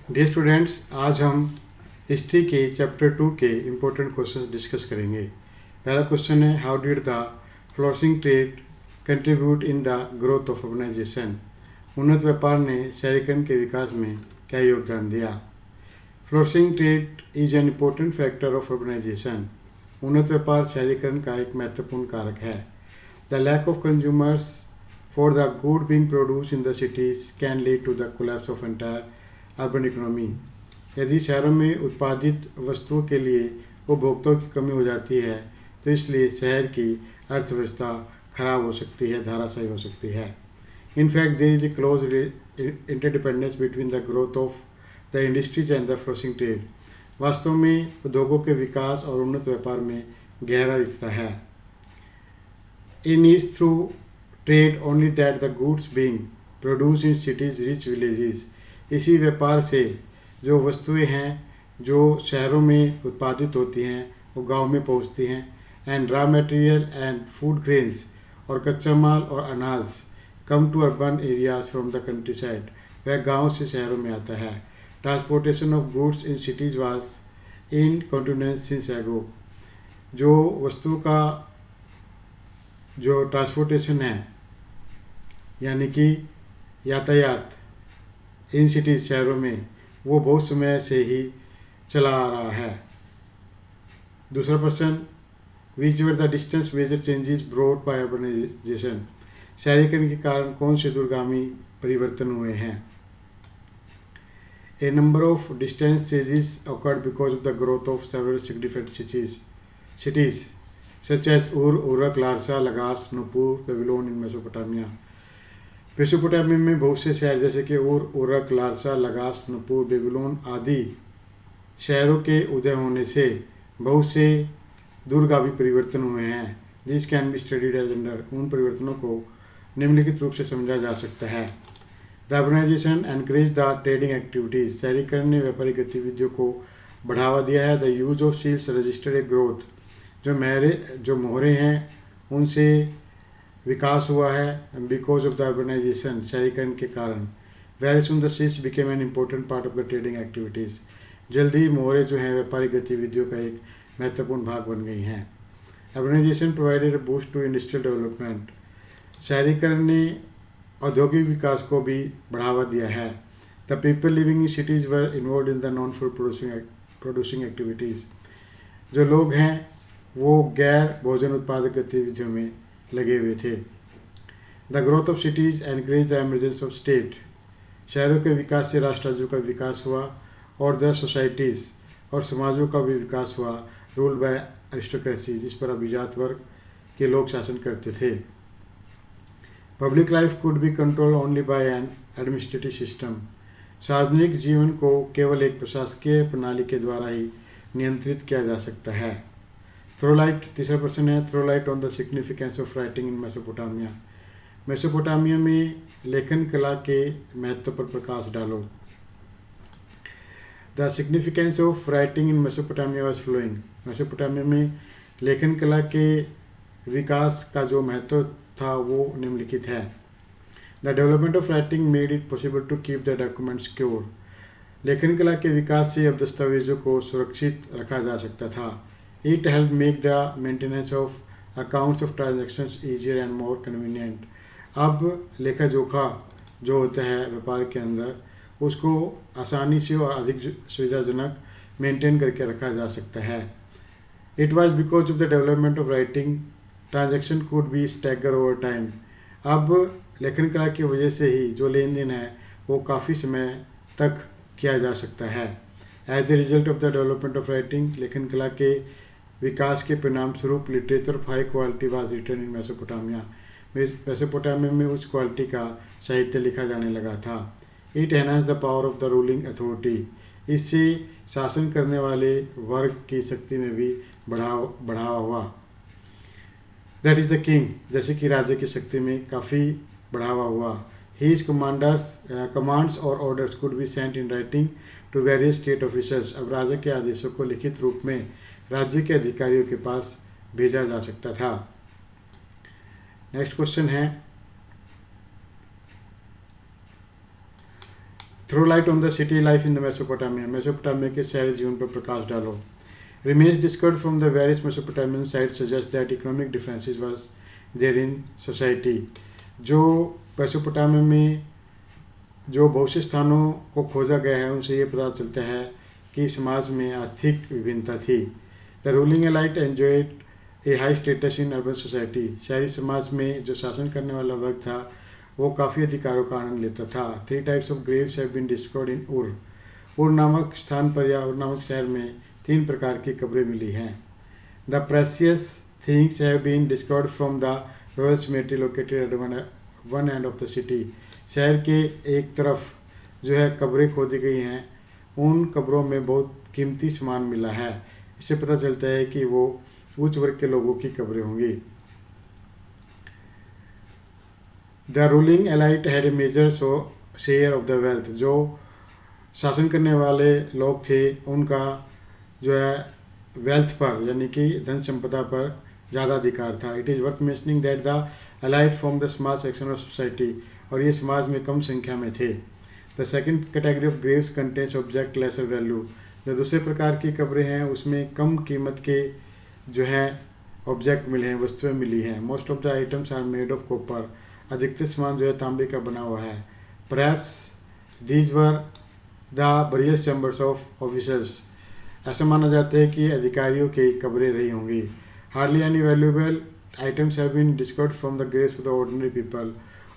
Dear students, आज हम history के चैप्टर 2 के इम्पोर्टेंट क्वेश्चंस डिस्कस करेंगे। पहला क्वेश्चन है, how did the flourishing trade contribute in the growth of urbanization. उन्नत व्यापार ने शहरीकरण के विकास में क्या योगदान दिया। Flourishing trade is an important factor of urbanization. उन्नत व्यापार शहरीकरण का एक महत्वपूर्ण कारक है। The lack of consumers for the good being produce in the cities can lead to the collapse of entire urban economy. यदि शहरों में उत्पादित वस्तुओं के लिए उपभोक्ताओं की कमी हो जाती है तो इसलिए शहर की अर्थव्यवस्था खराब हो सकती है, धराशायी हो सकती है। In fact there is a close interdependence between the growth of the industries and the flourishing trade. वास्तव में उद्योगों के विकास और उन्नत व्यापार में गहरा रिश्ता है। In is through trade only that the goods being produce in cities rich villages. इसी व्यापार से जो वस्तुएं हैं जो शहरों में उत्पादित होती हैं वो गांव में पहुंचती हैं। And raw material and food grains और कच्चा माल और अनाज come to urban areas from the countryside. वह गाँव से शहरों में आता है। Transportation of goods in cities was in continuous since ago. जो वस्तु का जो ट्रांसपोर्टेशन है यानी कि यातायात इन सिटीज शहरों में वो बहुत समय से ही चला आ रहा है। दूसरा प्रश्न, which were the distance major changes brought by urbanisation. शहरीकरण के कारण कौन से दूरगामी परिवर्तन हुए हैं। A number of distance changes occurred because of the growth of several significant cities such as Ur, Uruk, Larsa, Lagash, Nippur, Babylon in Mesopotamia. Mesopotamia में बहुत से शहर जैसे कि उर, Uruk, Larsa, Lagash, Nippur, Babylon आदि शहरों के उदय होने से बहुत से दूरगामी परिवर्तन हुए हैं। This can be studied as under. उन परिवर्तनों को निम्नलिखित रूप से समझा जा सकता है। The urbanization encourage the trading activities. शहरीकरण ने व्यापारिक गतिविधियों को बढ़ावा दिया है। The use of seals registered a growth. जो मोहरे हैं उनसे विकास हुआ है। बिकॉज ऑफ द अर्बनाइजेशन, शहरीकरण के कारण। Very soon the seals became an important part of the trading activities. जल्दी मोहरे जो हैं व्यापारिक गतिविधियों का एक महत्वपूर्ण भाग बन गई हैं। Urbanization provided a boost to industrial development. शहरीकरण ने औद्योगिक विकास को भी बढ़ावा दिया है। The people living in cities were involved in the non food producing activities. जो लोग हैं वो गैर भोजन उत्पादक गतिविधियों में लगे हुए थे। The growth of cities encourage the emergence of state. शहरों के विकास से राष्ट्र राज्यों का विकास हुआ और द सोसाइटीज़ और समाजों का भी विकास हुआ। रूल्ड बाय अरिस्टोक्रेसी, जिस पर अभिजात वर्ग के लोग शासन करते थे। Public life could be control only by N administrative system. सार्वजनिक जीवन को केवल एक प्रशासकीय प्रणाली के द्वारा ही नियंत्रित किया जा सकता है। थ्रोलाइट, तीसरा प्रश्न है, throw light on the significance of writing in Mesopotamia. Mesopotamia में लेखन कला के महत्व पर प्रकाश डालो। The significance of writing in Mesopotamia was flowing. Mesopotamia में लेखन कला के विकास का जो महत्व था वो निम्नलिखित है। The development of writing made it possible to keep the document secure. लेखन कला के विकास से अब दस्तावेजों को सुरक्षित रखा जा सकता था। It helped make the maintenance of accounts of transactions easier and more convenient. अब लेखा जोखा जो होता है व्यापार के अंदर उसको आसानी से और अधिक सुविधाजनक मेंटेन करके रखा जा सकता है। It was because of the development of writing, transaction could be staggered over time. अब लेखन कला की वजह से ही जो लेन देन है वो काफ़ी समय तक किया जा सकता है। As a result of the development of writing, लेखन कला के विकास के परिणाम स्वरूप literature of high quality was written in Mesopotamia. Mesopotamia में उच्च क्वालिटी का साहित्य लिखा जाने लगा था। It enhance the power of the ruling authority. इससे शासन करने वाले वर्ग की शक्ति में भी बढ़ावा हुआ। दैट इज़ द किंग, जैसे कि राजा की शक्ति में काफ़ी बढ़ावा हुआ। His commands और orders could be sent in writing to various state officers. अब राजा के आदेशों को लिखित रूप में राज्य के अधिकारियों के पास भेजा जा सकता था। नेक्स्ट क्वेश्चन है, throw light on the city life in the Mesopotamia, Mesopotamia के शहरी जीवन पर प्रकाश डालो। Remains discovered from the various Mesopotamian sites suggest that economic differences was there in society. जो मेसोपोटामिया में जो बहुत से स्थानों को खोजा गया है उनसे ये पता चलता है कि समाज में आर्थिक विभिन्नता थी। The ruling elite enjoyed a high status in urban society, शहरी समाज में जो शासन करने वाला वर्ग था वो काफ़ी अधिकारों का आनंद लेता था। 3 types of graves have been discovered in Ur नामक स्थान पर या उर नामक शहर में 3 प्रकार की कब्रें मिली हैं। The precious things have been discovered from the royal cemetery located at one end of the city, शहर के एक तरफ जो है कब्रें खोदी गई हैं, उन कब्रों में बहुत कीमती सामान मिला है। इससे पता चलता है कि वो उच्च वर्ग के लोगों की कब्रें होंगी। The ruling elite had a major share of the wealth, जो शासन करने वाले लोग थे उनका जो है वेल्थ पर यानी कि धन संपदा पर ज़्यादा अधिकार था। It is worth mentioning that the elite from the small section of society, और ये समाज में कम संख्या में थे। The second category of graves contains object lesser value, जो दूसरे प्रकार की कब्रें हैं उसमें कम कीमत के जो है ऑब्जेक्ट मिले हैं, वस्तुएं मिली हैं। Most of the items are made of copper, अधिकतर सामान जो है तांबे का बना हुआ है। Perhaps these were the burial chambers of officers, ऐसा माना जाता है कि अधिकारियों की कब्रें रही होंगी। Hardly any valuable items have been discovered from the graves of the ordinary people,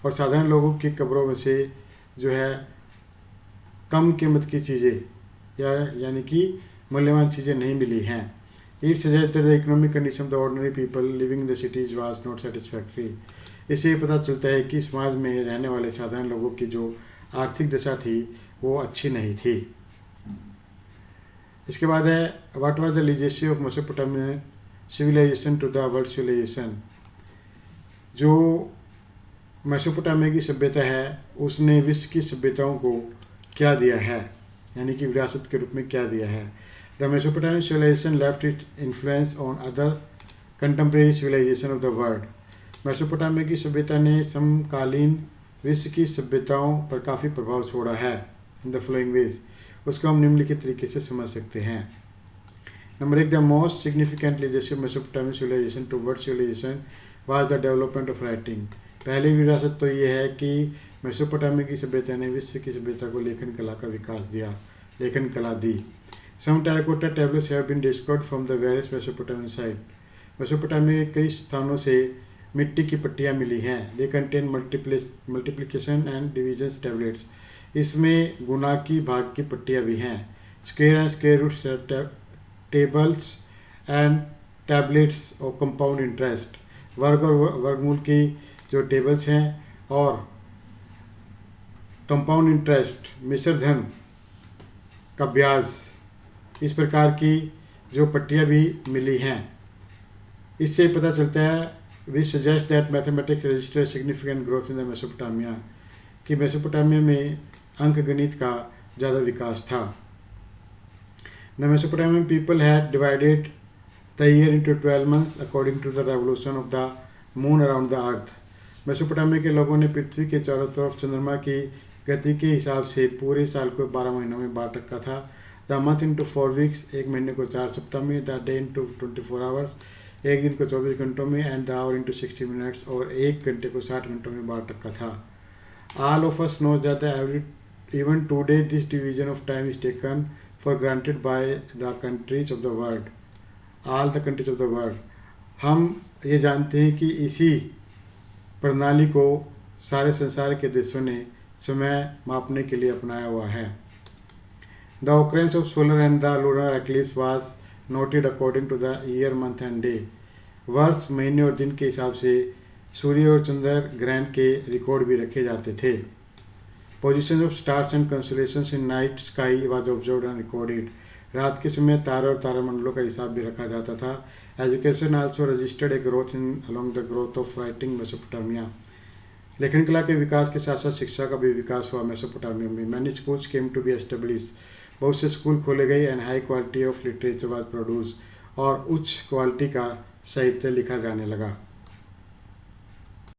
और साधारण लोगों की कब्रों में से जो है कम कीमत की चीज़ें यानी कि मूल्यवान चीज़ें नहीं मिली हैं। It suggest that the economic condition of the ordinary people living in the cities was not satisfactory, इससे पता चलता है कि समाज में रहने वाले साधारण लोगों की जो आर्थिक दशा थी वो अच्छी नहीं थी। इसके बाद है what was the legacy of Mesopotamian civilization to the world civilization, जो मेसोपोटामिया की सभ्यता है उसने विश्व की सभ्यताओं को क्या दिया है, यानी कि विरासत के रूप में क्या दिया है। The Mesopotamian civilization left it influence on other contemporary civilization of the world, Mesopotamia की सभ्यता ने समकालीन विश्व की सभ्यताओं पर काफ़ी प्रभाव छोड़ा है। इन द फ्लोइंग वेज, उसको हम निम्नलिखित तरीके से समझ सकते हैं। Number 1, the most significant legacy of Mesopotamian civilization to world civilization was the development of writing, पहली विरासत तो ये है कि मेसोपोटामिया की सभ्यता ने विश्व की सभ्यता को लेखन कला का विकास दिया, लेखन कला दी। Some terracotta tablets have been discovered from the various Mesopotamian site, Mesopotamia के कई स्थानों से मिट्टी की पट्टियाँ मिली हैं। They contain multiplication and division tablets, इसमें गुणा की भाग की पट्टियाँ भी हैं। Square and square root tables and tablets और कंपाउंड इंटरेस्ट, वर्ग और वर्गमूल की जो टेबल्स हैं और कंपाउंड इंटरेस्ट मिश्र धन का ब्याज, इस प्रकार की जो पट्टियाँ भी मिली हैं। इससे पता चलता है we suggest that mathematics register significant growth in the Mesopotamia, कि मेसोपोटामिया में अंक गणित का ज़्यादा विकास था। The Mesopotamian people had divided the year into 12 months according to the revolution of the moon around the earth, Mesopotamia के लोगों ने पृथ्वी के चारों तरफ चंद्रमा की गति के हिसाब से पूरे साल को 12 महीनों में बांट रखा था। द मंथ इंटू 4 वीक्स, एक महीने को 4 सप्ताह में। द डे इंटू 24 आवर्स, एक दिन को 24 घंटों में। And the our into 60 minutes, और एक घंटे को 60 मिनटों में बांट रखा था। All of us knows that even today this division of time is taken for granted by the countries of the world, all the countries of the world, हम ये जानते हैं कि इसी प्रणाली को सारे संसार के देशों ने समय मापने के लिए अपनाया हुआ है। The occurrence of solar and the lunar eclipse was noted according to the year, month and day, वर्ष, महीने और दिन के हिसाब से सूर्य और चंद्र ग्रहण के रिकॉर्ड भी रखे जाते थे। Position of stars and constellations in night sky was observed and recorded, रात के समय तारे और तारामंडलों का हिसाब भी रखा जाता था। Education also registered a growth in along the growth of writing Mesopotamia, लेखन कला के विकास के साथ साथ शिक्षा का भी विकास हुआ मेसोपोटामिया में। Many schools came to be establish, बहुत से स्कूल खोले गए। And high quality of literature was produce, और उच्च क्वालिटी का साहित्य लिखा जाने लगा।